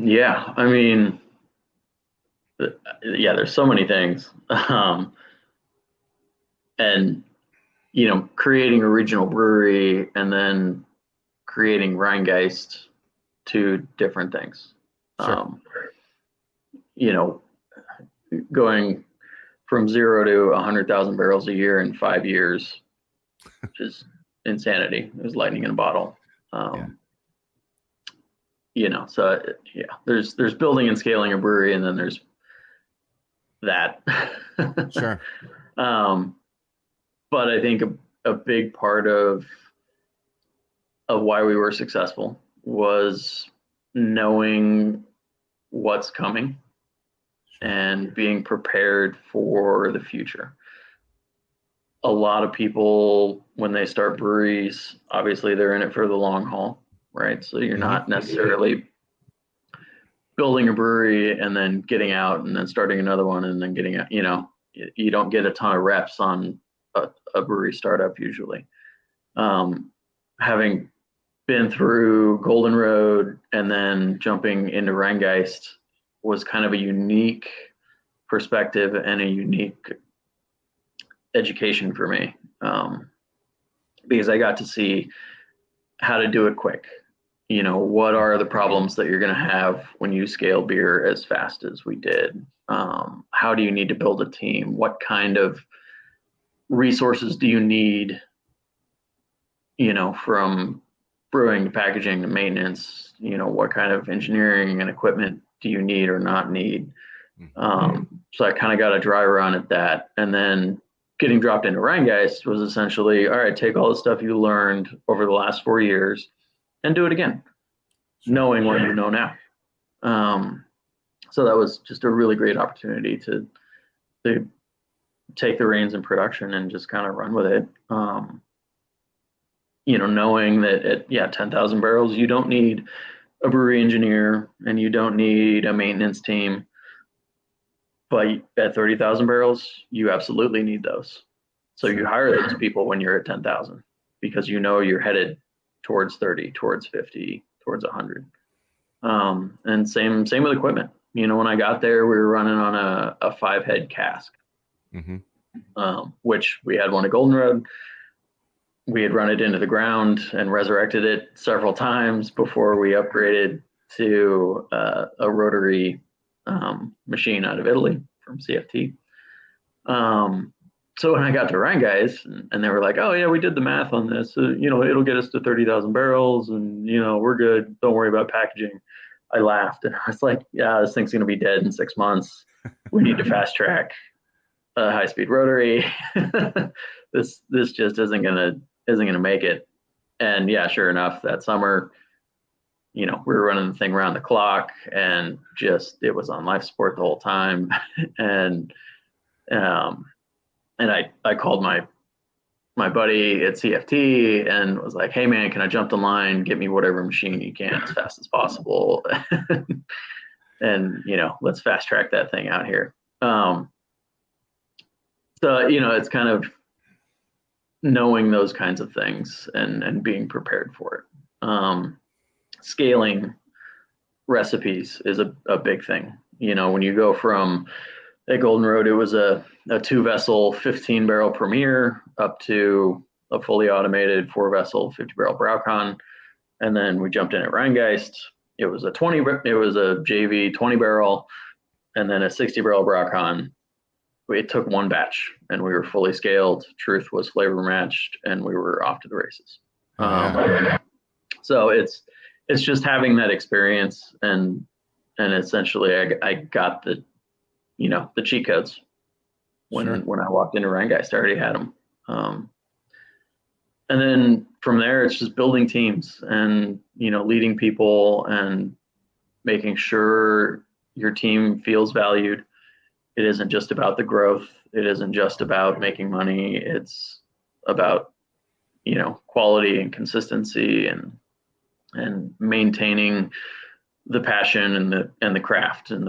Yeah, I mean, yeah, there's so many things. And, creating a regional brewery and then creating Rhinegeist, two different things. Sure. Um, you know, Going from 0 to 100,000 barrels a year in 5 years, which is insanity. It was lightning in a bottle. Yeah. So yeah, there's building and scaling a brewery, and then there's that. Sure. um, but I think a big part of why we were successful was knowing what's coming Sure. and being prepared for the future. A lot of people, when they start breweries, obviously they're in it for the long haul, right? So you're Hmm. not necessarily building a brewery and then getting out and then starting another one and then getting out. You don't get a ton of reps on a brewery startup usually. Having been through Golden Road and then jumping into Rhinegeist was kind of a unique perspective and a unique education for me, because I got to see how to do it quick. What are the problems that you're going to have when you scale beer as fast as we did? How do you need to build a team? What kind of resources do you need, from brewing to packaging to maintenance? What kind of engineering and equipment do you need or not need? So I kind of got a dry run at that. And then getting dropped into Rhinegeist was essentially, all right, take all the stuff you learned over the last 4 years and do it again, Sure. knowing what you know now. So that was just a really great opportunity to take the reins in production and just kind of run with it. Knowing that at 10,000 barrels, you don't need a brewery engineer and you don't need a maintenance team. But at 30,000 barrels, you absolutely need those. So you Sure. hire those people when you're at 10,000 because you're headed towards 30, towards 50, towards 100. And same with equipment. When I got there, we were running on a 5-head cask, Hmm. which we had one at Golden Road. We had run it into the ground and resurrected it several times before we upgraded to a rotary machine out of Italy from CFT. So when I got to Rhinegeist and they were like, oh yeah, we did the math on this, it'll get us to 30,000 barrels and, we're good. Don't worry about packaging. I laughed and I was like, yeah, this thing's going to be dead in 6 months. We need to fast track a high speed rotary. This just isn't going to make it. And yeah, sure enough, that summer, we were running the thing around the clock and just, it was on life support the whole time. and, and I called my buddy at CFT and was like, hey man, can I jump the line? Get me whatever machine you can as fast as possible. And, let's fast track that thing out here. So, it's kind of knowing those kinds of things and being prepared for it. Scaling recipes is a big thing. When you go from at Golden Road, it was a 2-vessel, 15-barrel Premier up to a fully automated 4-vessel, 50-barrel Braucon. And then we jumped in at Rhinegeist. It was a JV 20-barrel and then a 60-barrel Braucon. It took one batch and we were fully scaled. Truth was flavor matched and we were off to the races. Oh, yeah. So it's just having that experience and essentially I got the cheat codes when Sure. I walked into Rhinegeist. I already had them. And then from there, it's just building teams and leading people and making sure your team feels valued. It isn't just about the growth. It isn't just about making money. It's about quality and consistency and maintaining the passion and the craft and the